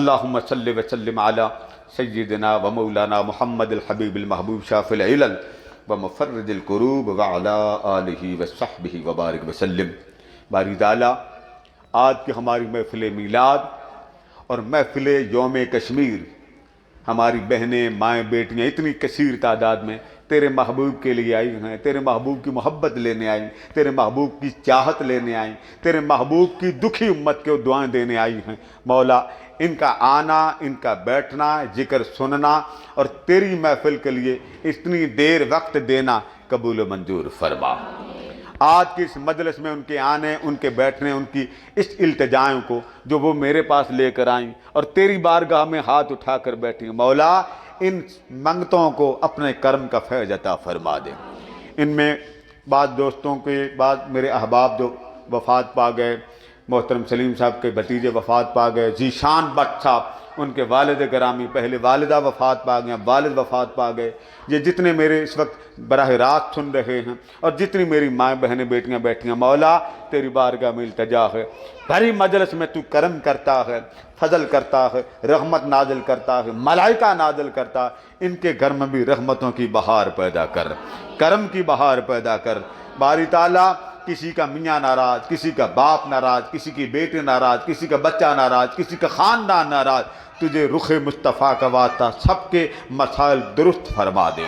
اللہم صلی وسلم علی سیدنا و مولانا محمد الحبیب المحبوب شافی العلل و مفرج الکروب وعلی آلہ وصحبہ وبارک وسلم۔ باری تعالیٰ، آج کی ہماری محفل میلاد اور محفل یوم کشمیر، ہماری بہنیں، مائیں، بیٹیاں اتنی کثیر تعداد میں تیرے محبوب کے لیے آئی ہیں، تیرے محبوب کی محبت لینے آئیں، تیرے محبوب کی چاہت لینے آئیں، تیرے محبوب کی دکھی امت کو دعائیں دینے آئی ہیں۔ مولا، ان کا آنا، ان کا بیٹھنا، ذکر سننا اور تیری محفل کے لیے اتنی دیر وقت دینا قبول و منظور فرما۔ آج کی اس مجلس میں ان کے آنے، ان کے بیٹھنے، ان کی اس التجائوں کو جو وہ میرے پاس لے کر آئیں اور تیری بارگاہ میں ہاتھ اٹھا کر بیٹھیں، مولا ان منگتوں کو اپنے کرم کا فیض عطا فرما دے۔ ان میں بعض دوستوں کے بعد میرے احباب جو وفات پا گئے، محترم سلیم صاحب کے بھتیجے وفات پا گئے، ذیشان بٹ صاحب، ان کے والد گرامی، پہلے والدہ وفات پا گئے، والد وفات پا گئے، یہ جتنے میرے اس وقت براہ راست سن رہے ہیں اور جتنی میری مائیں، بہنیں، بیٹیاں بیٹھی ہیں، مولا تیری بارگاہ میں التجا ہے، بھری مجلس میں تو کرم کرتا ہے، فضل کرتا ہے، رحمت نازل کرتا ہے، ملائکہ نازل کرتا ہے، ان کے گھر میں بھی رحمتوں کی بہار پیدا کر، کرم کی بہار پیدا کر۔ باری تعالیٰ، کسی کا میاں ناراض، کسی کا باپ ناراض، کسی کی بیٹی ناراض، کسی کا بچہ ناراض، کسی کا خاندان ناراض، تجھے رخ مصطفیٰ کا واسطہ، سب کے مسائل درست فرما دے،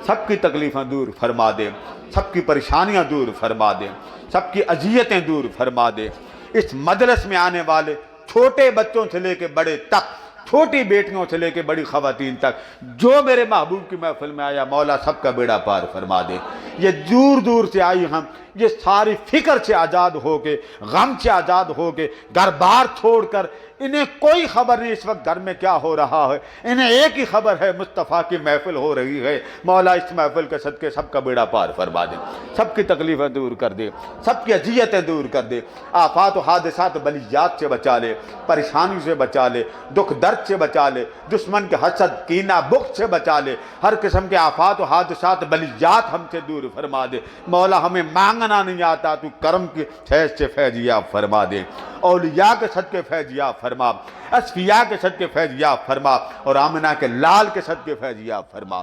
سب کی تکلیفیں دور فرما دے، سب کی پریشانیاں دور فرما دے، سب کی اذیتیں دور فرما دے۔ اس مجلس میں آنے والے چھوٹے بچوں سے لے کے بڑے تک، چھوٹی بیٹیوں سے لے کے بڑی خواتین تک، جو میرے محبوب کی محفل میں آیا، مولا سب کا بیڑا پار فرما دے۔ یہ دور دور سے آئی ہم، یہ ساری فکر سے آزاد ہو کے، غم سے آزاد ہو کے، گھر بار چھوڑ کر، انہیں کوئی خبر نہیں اس وقت گھر میں کیا ہو رہا ہے، انہیں ایک ہی خبر ہے مصطفیٰ کی محفل ہو رہی ہے۔ مولا اس محفل کے صدقے سب کا بیڑا پار فرما دے، سب کی تکلیفیں دور کر دے، سب کی اذیتیں دور کر دے، آفات و حادثات و بلیات سے بچا لے، پریشانی سے بچا لے، دکھ درد سے بچا لے، دشمن کے حسد، کینہ، بغض سے بچا لے، ہر قسم کے آفات و حادثات بلیات ہم سے دور فرما دے۔ مولا ہمیں مانگنا نہیں آتا، تو کرم کے فیض سے فیض یاب فرما دے، اولیاء کے صدقے فیض یاب فرما، اصفیاء کے صدقے فیض یاب فرما، اور آمنہ کے لال کے صدقے فیض یاب فرما۔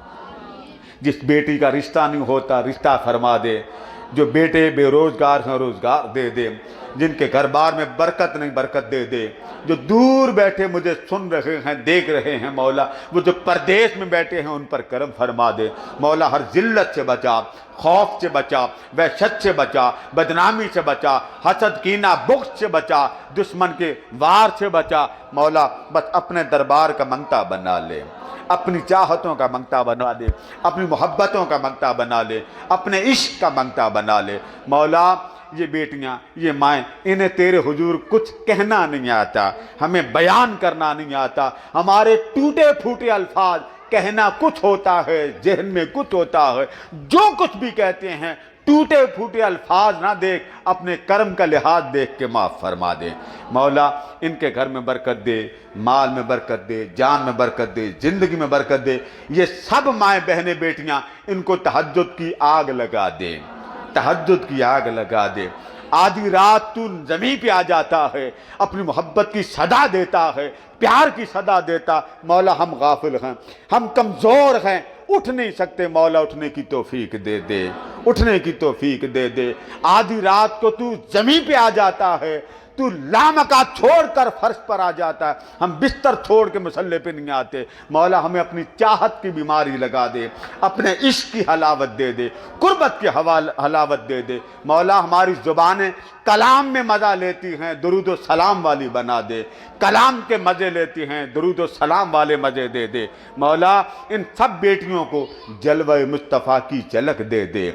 جس بیٹی کا رشتہ نہیں ہوتا رشتہ فرما دے، جو بیٹے بے روزگار ہیں روزگار دے دے، جن کے گھر بار میں برکت نہیں برکت دے دے، جو دور بیٹھے مجھے سن رہے ہیں، دیکھ رہے ہیں، مولا وہ جو پردیس میں بیٹھے ہیں ان پر کرم فرما دے۔ مولا ہر ذلت سے بچا، خوف سے بچا، وحشت سے بچا، بدنامی سے بچا، حسد، کینہ، بغض سے بچا، دشمن کے وار سے بچا۔ مولا بس اپنے دربار کا منگتا بنا لے، اپنی چاہتوں کا منگتا بنا لے، اپنی محبتوں کا منگتا بنا لے، اپنے عشق کا منگتا بنا لے۔ مولا یہ بیٹیاں، یہ مائیں، انہیں تیرے حضور کچھ کہنا نہیں آتا، ہمیں بیان کرنا نہیں آتا، ہمارے ٹوٹے پھوٹے الفاظ، کہنا کچھ ہوتا ہے، ذہن میں کچھ ہوتا ہے، جو کچھ بھی کہتے ہیں ٹوٹے پھوٹے الفاظ نہ دیکھ، اپنے کرم کا لحاظ دیکھ کے معاف فرما دے۔ مولا ان کے گھر میں برکت دے، مال میں برکت دے، جان میں برکت دے، زندگی میں برکت دے۔ یہ سب مائیں، بہنیں، بیٹیاں، ان کو تہجد کی آگ لگا دے، تہجد کی آگ لگا دے۔ آدھی رات تو زمین پہ آ جاتا ہے، اپنی محبت کی صدا دیتا ہے، پیار کی صدا دیتا۔ مولا ہم غافل ہیں، ہم کمزور ہیں، اٹھ نہیں سکتے، مولا اٹھنے کی توفیق دے دے، اٹھنے کی توفیق دے دے۔ آدھی رات کو تو زمین پہ آ جاتا ہے، تو لامکا چھوڑ کر فرش پر آ جاتا ہے، ہم بستر چھوڑ کے مصلے پہ نہیں آتے۔ مولا ہمیں اپنی چاہت کی بیماری لگا دے، اپنے عشق کی حلاوت دے دے، قربت کی حلاوت دے دے۔ مولا ہماری زبانیں کلام میں مزہ لیتی ہیں، درود و سلام والی بنا دے، کلام کے مزے لیتی ہیں، درود و سلام والے مزے دے دے۔ مولا ان سب بیٹیوں کو جلوہ مصطفیٰ کی جھلک دے دے،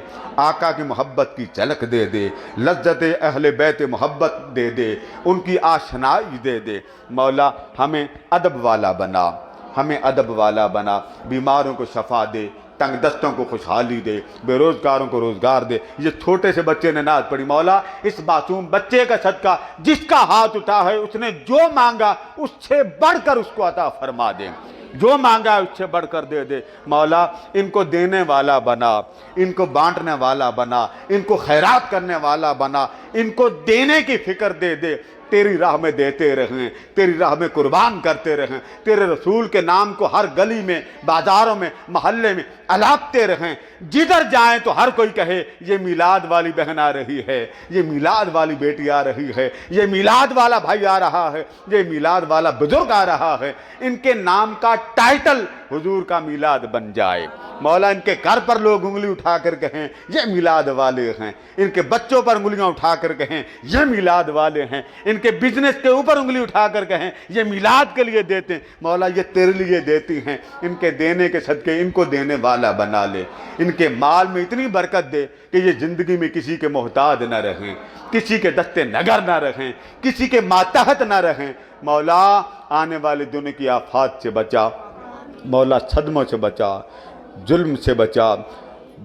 آقا کی محبت کی جھلک دے دے، لذت اہل بیت محبت دے دے، ان کی آشنائی دے دے۔ مولا ہمیں ادب والا بنا، ہمیں ادب والا بنا، بیماروں کو شفا دے، تنگ دستوں کو خوشحالی دے، بے روزگاروں کو روزگار دے۔ یہ چھوٹے سے بچے نے نعت پڑھی، مولا اس معصوم بچے کا صدقہ، جس کا ہاتھ اٹھا ہے اس نے جو مانگا اس سے بڑھ کر اس کو عطا فرما دے، جو مانگا اس سے بڑھ کر دے دے۔ مولا ان کو دینے والا بنا، ان کو بانٹنے والا بنا، ان کو خیرات کرنے والا بنا، ان کو دینے کی فکر دے دے، تیری راہ میں دیتے رہیں، تیری راہ میں قربان کرتے رہیں، تیرے رسول کے نام کو ہر گلی میں، بازاروں میں، محلے میں الاپتے رہیں، جدھر جائیں تو ہر کوئی کہے یہ میلاد والی بہن آ رہی ہے، یہ میلاد والی بیٹی آ رہی ہے، یہ میلاد والا بھائی آ رہا ہے، یہ میلاد والا بزرگ آ رہا ہے۔ ان کے نام کا ٹائٹل حضور کا میلاد بن جائے۔ مولا ان کے گھر پر لوگ انگلی اٹھا کر کہیں یہ میلاد والے ہیں، ان کے بچوں پر انگلیاں اٹھا کر کہیں یہ میلاد والے ہیں، ان کے بزنس کے اوپر انگلی اٹھا کر کہیں یہ میلاد کے لیے دیتے ہیں۔ مولا یہ تیرے لیے دیتی ہیں، ان کے دینے کے صدقے ان کو دینے والا بنا لے، ان کے مال میں اتنی برکت دے کہ یہ زندگی میں کسی کے محتاج نہ رہیں، کسی کے دستے نگر نہ رہیں، کسی کے ماتحت نہ رہیں۔ مولا آنے والے دنوں کی آفات سے بچا، مولا صدموں سے بچا، ظلم سے بچا،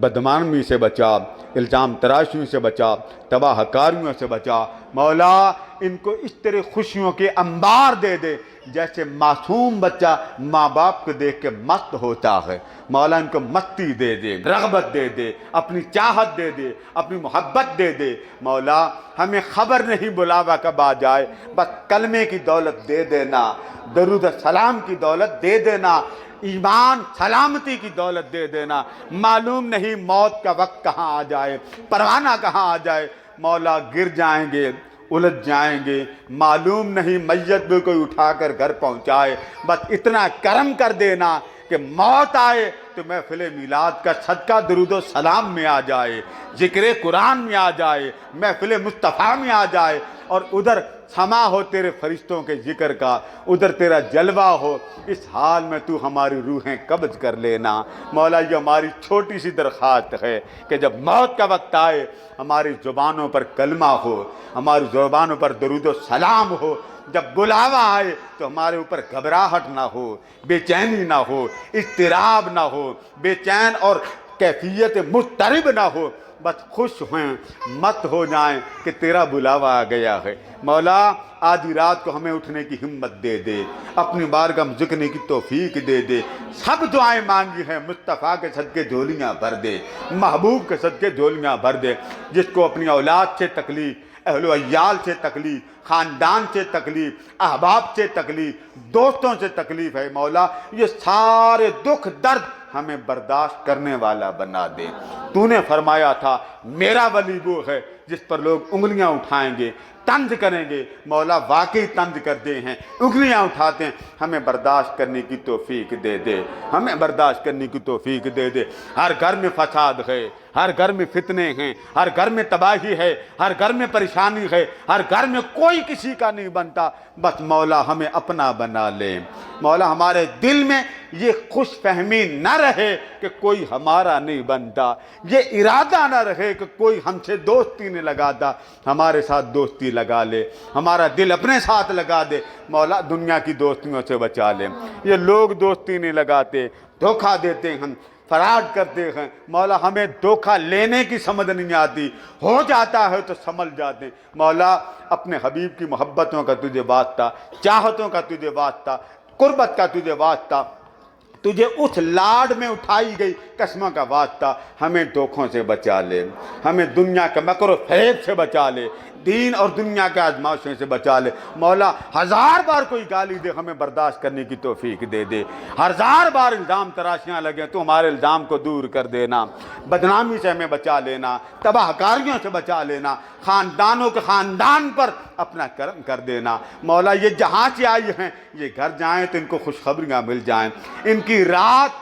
بدمعاشی سے بچا، الزام تراشیوں سے بچا، تباہ کاریوں سے بچا۔ مولا ان کو اس طرح خوشیوں کے انبار دے دے جیسے معصوم بچہ ماں باپ کو دیکھ کے مست ہوتا ہے۔ مولا ان کو مستی دے دے، رغبت دے دے، اپنی چاہت دے دے، اپنی محبت دے دے۔ مولا ہمیں خبر نہیں بلاوا کب آ جائے، بس کلمے کی دولت دے دینا، درود السلام کی دولت دے دینا، ایمان سلامتی کی دولت دے دینا۔ معلوم نہیں موت کا وقت کہاں آ جائے، پروانہ کہاں آ جائے۔ مولا گر جائیں گے، الجھ جائیں گے، معلوم نہیں میت بھی کوئی اٹھا کر گھر پہنچائے۔ بس اتنا کرم کر دینا کہ موت آئے تو محفل میلاد کا صدقہ درود و سلام میں آ جائے، ذکر قرآن میں آ جائے، محفل مصطفیٰ میں آ جائے، اور ادھر سما ہو تیرے فرشتوں کے ذکر کا، ادھر تیرا جلوہ ہو۔ اس حال میں تو ہماری روحیں قبض کر لینا۔ مولا یہ ہماری چھوٹی سی درخواست ہے کہ جب موت کا وقت آئے ہماری زبانوں پر کلمہ ہو، ہماری زبانوں پر درود و سلام ہو۔ جب بلاوا آئے تو ہمارے اوپر گھبراہٹ نہ ہو، بے چینی نہ ہو، اضطراب نہ ہو، بے چین اور کیفیت مضطرب نہ ہو، بس خوش ہوئیں، مت ہو جائیں کہ تیرا بلاوا آ گیا ہے۔ مولا آدھی رات کو ہمیں اٹھنے کی ہمت دے دے، اپنی بارگاہ میں جھکنے کی توفیق دے دے۔ سب دعائیں مانگی ہیں، مصطفیٰ کے صدقے جھولیاں بھر دے، محبوب کے صدقے جھولیاں بھر دے۔ جس کو اپنی اولاد سے تکلیف، اہل و عیال سے تکلیف، خاندان سے تکلیف، احباب سے تکلیف، دوستوں سے تکلیف ہے، مولا یہ سارے دکھ درد ہمیں برداشت کرنے والا بنا دے۔ تو نے فرمایا تھا میرا ولی وہ ہے جس پر لوگ انگلیاں اٹھائیں گے، طنز کریں گے۔ مولا واقعی طنز کرتے ہیں، انگلیاں اٹھاتے ہیں، ہمیں برداشت کرنے کی توفیق دے دے، ہمیں برداشت کرنے کی توفیق دے دے۔ ہر گھر میں فساد ہے، ہر گھر میں فتنے ہیں، ہر گھر میں تباہی ہے، ہر گھر میں پریشانی ہے، ہر گھر میں کوئی کسی کا نہیں بنتا۔ بس مولا ہمیں اپنا بنا لے۔ مولا ہمارے دل میں یہ خوش فہمی نہ رہے کہ کوئی ہمارا نہیں بنتا، یہ ارادہ نہ رہے کہ کوئی ہم سے دوستی نہیں لگاتا، ہمارے ساتھ دوستی لگا لے، ہمارا دل اپنے ساتھ لگا دے۔ مولا دنیا کی دوستیوں سے بچا لے، یہ لوگ دوستی نہیں لگاتے، دھوکہ دیتے ہیں، فراڈ کرتے ہیں۔ مولا ہمیں دھوکہ لینے کی سمجھ نہیں آتی، ہو جاتا ہے تو سنبھل جاتے ہیں۔ مولا اپنے حبیب کی محبتوں کا تجھے واسطہ، چاہتوں کا تجھے واسطہ، قربت کا تجھے واسطہ، تجھے اس لاڈ میں اٹھائی گئی قسموں کا واسطہ، ہمیں دھوکوں سے بچا لے، ہمیں دنیا کے مکر و فریب سے بچا لے، دین اور دنیا کے آزمائشوں سے بچا لے۔ مولا ہزار بار کوئی گالی دے ہمیں برداشت کرنے کی توفیق دے دے، ہزار بار الزام تراشیاں لگیں تو ہمارے الزام کو دور کر دینا، بدنامی سے ہمیں بچا لینا، تباہ کاریوں سے بچا لینا، خاندانوں کے خاندان پر اپنا کرم کر دینا۔ مولا یہ جہاں سے آئی ہیں یہ گھر جائیں تو ان کو خوشخبریاں مل جائیں، ان کی رات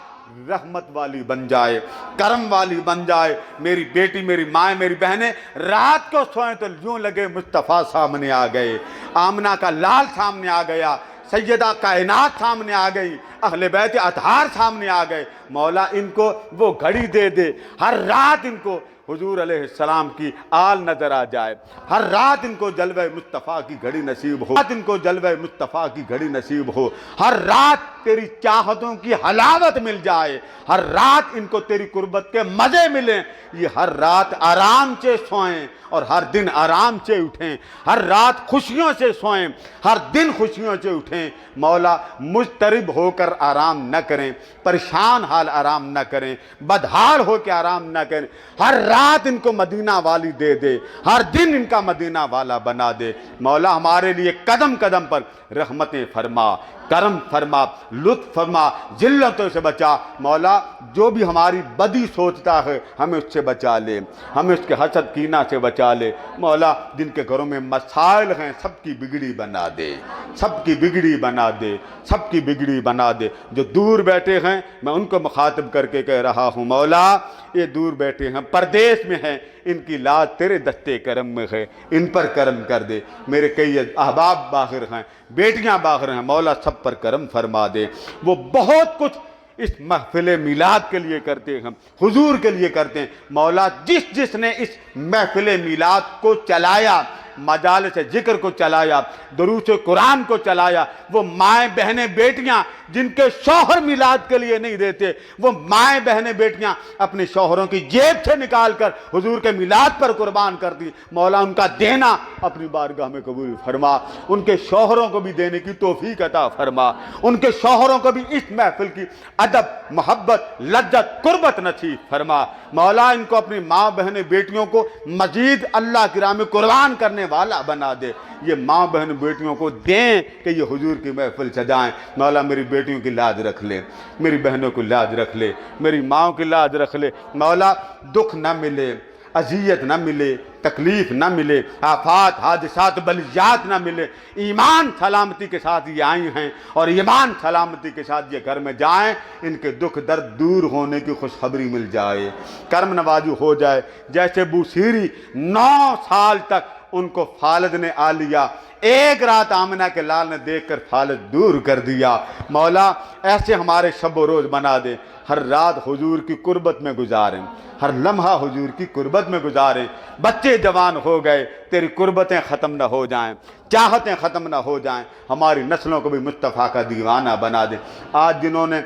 رحمت والی بن جائے، کرم والی بن جائے۔ میری بیٹی، میری مائیں، میری بہنیں رات کو سوئیں تو یوں لگے مصطفیٰ سامنے آ گئے، آمنہ کا لال سامنے آ گیا، سیدہ کائنات سامنے آ گئی، اہل بیت اطہار سامنے آ گئے۔ مولا ان کو وہ گھڑی دے دے، ہر رات ان کو حضور علیہ السلام کی آل نظر آ جائے، ہر رات ان کو جلوہ مصطفیٰ کی گھڑی نصیب ہو، ہر رات ان کو جلوہ مصطفیٰ کی گھڑی نصیب ہو، ہر رات تیری چاہتوں کی حلاوت مل جائے، ہر رات ان کو تیری قربت کے مزے ملیں، یہ ہر رات آرام سے سوئیں اور ہر دن آرام سے اٹھیں، ہر رات خوشیوں سے سوئیں، ہر دن خوشیوں سے اٹھیں۔ مولا مضطرب ہو کر آرام نہ کریں، پریشان حال آرام نہ کریں، بدحال ہو کے آرام نہ کریں، ہر رات ان کو مدینہ والی دے دے، ہر دن ان کا مدینہ والا بنا دے۔ مولا ہمارے لیے قدم قدم پر رحمتیں فرما، کرم فرما، لطف فرما، ذلتوں سے بچا۔ مولا جو بھی ہماری بدی سوچتا ہے ہمیں اس سے بچا لے، ہمیں اس کے حسد کینہ سے بچا لے۔ مولا جن کے گھروں میں مسائل ہیں سب کی بگڑی بنا دے، سب کی بگڑی بنا دے، سب کی بگڑی بنا دے۔ جو دور بیٹھے ہیں میں ان کو مخاطب کر کے کہہ رہا ہوں، مولا یہ دور بیٹھے ہیں، پردیس میں ہیں، ان کی لاج تیرے دستے کرم میں ہے، ان پر کرم کر دے۔ میرے کئی احباب باہر ہیں، بیٹیاں باہر ہیں، مولا سب پر کرم فرما دے۔ وہ بہت کچھ اس محفل میلاد کے لیے کرتے ہیں، حضور کے لیے کرتے ہیں۔ مولا جس نے اس محفل میلاد کو چلایا، مجالس ذکر کو چلایا، دروس قرآن کو چلایا، وہ مائیں بہنیں بیٹیاں جن کے شوہر میلاد کے لیے نہیں دیتے، وہ مائیں بہنیں بیٹیاں اپنے شوہروں کی جیب سے نکال کر حضور کے میلاد پر قربان کر دی۔ مولا ان کا دینا اپنی بارگاہ میں قبول فرما، ان کے شوہروں کو بھی دینے کی توفیق عطا فرما، ان کے شوہروں کو بھی اس محفل کی ادب، محبت، لذت، قربت نصیب فرما۔ مولا ان کو اپنی ماں بہنیں بیٹیوں کو مزید اللہ کی راہ میں قربان کرنے والا بنا دے۔ یہ ماں بہن بیٹیوں کو دیں کہ یہ حضور کی محفل سجائیں۔ مولا میری بیٹیوں کی لاج رکھ لے، میری بہنوں کی لاج رکھ لے، میری ماں کی لاج رکھ لے۔ مولا دکھ نہ ملے، اذیت نہ ملے، تکلیف نہ ملے، آفات، حادثات، بلیات نہ ملے۔ ایمان سلامتی کے ساتھ یہ آئی ہیں اور ایمان سلامتی کے ساتھ یہ گھر میں جائیں، ان کے دکھ درد دور ہونے کی خوشخبری مل جائے، کرم نوازی ہو جائے۔ جیسے بوسیری 9 سال تک ان کو فالد نے آ لیا، ایک رات آمنہ کے لال نے دیکھ کر فالد دور کر دیا۔ مولا ایسے ہمارے شب و روز بنا دے، ہر رات حضور کی قربت میں گزاریں، ہر لمحہ حضور کی قربت میں گزاریں۔ بچے جوان ہو گئے، تیری قربتیں ختم نہ ہو جائیں، چاہتیں ختم نہ ہو جائیں، ہماری نسلوں کو بھی مصطفیٰ کا دیوانہ بنا دے۔ آج جنہوں نے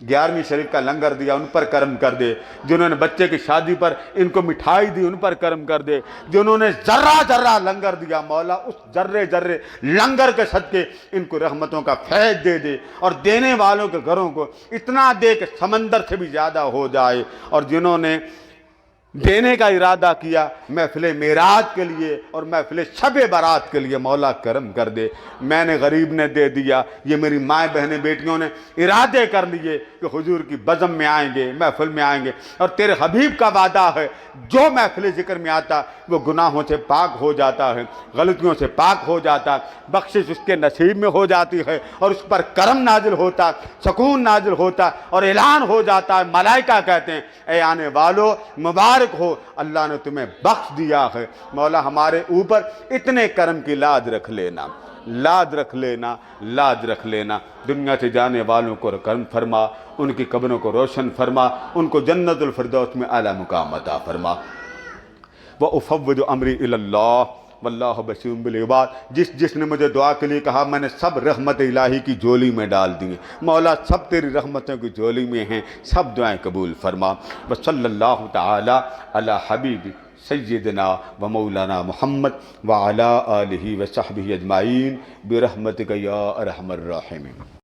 11ویں شریف کا لنگر دیا ان پر کرم کر دے، جنہوں نے بچے کی شادی پر ان کو مٹھائی دی ان پر کرم کر دے، جنہوں نے ذرہ ذرہ لنگر دیا، مولا اس ذرے ذرے لنگر کے صدقے ان کو رحمتوں کا فیض دے دے، اور دینے والوں کے گھروں کو اتنا دے کہ سمندر سے بھی زیادہ ہو جائے۔ اور جنہوں نے دینے کا ارادہ کیا محفل معراج کے لیے اور محفل شب برات کے لیے، مولا کرم کر دے۔ میں نے غریب نے دے دیا، یہ میری مائیں بہنیں بیٹیوں نے ارادے کر لیے کہ حضور کی بزم میں آئیں گے، محفل میں آئیں گے، اور تیرے حبیب کا وعدہ ہے جو محفل ذکر میں آتا وہ گناہوں سے پاک ہو جاتا ہے، غلطیوں سے پاک ہو جاتا ہے، بخشش اس کے نصیب میں ہو جاتی ہے، اور اس پر کرم نازل ہوتا، سکون نازل ہوتا، اور اعلان ہو جاتا ہے۔ ملائکہ کہتے ہیں اے آنے والو مبارک ہو، اللہ نے تمہیں بخش دیا ہے۔ مولا ہمارے اوپر اتنے کرم کی لاج رکھ لینا، لاج رکھ لینا، لاج رکھ لینا۔ دنیا سے جانے والوں کو کرم فرما، ان کی قبروں کو روشن فرما، ان کو جنت الفردوس میں اعلیٰ مقام عطا فرما۔ وَأُفَوِّضُ أَمْرِي إِلَى اللَّهِ واللہ بصیر بالعباد۔ جس نے مجھے دعا کے لیے کہا میں نے سب رحمت الہی کی جولی میں ڈال دی ہیں۔ مولا سب تیری رحمتوں کی جولی میں ہیں، سب دعائیں قبول فرما۔ وصلی اللہ تعالی علی حبیب سیدنا و مولانا محمد وعلی آلہ و صحبہ اجمعین برحمتک یا ارحم الراحمین۔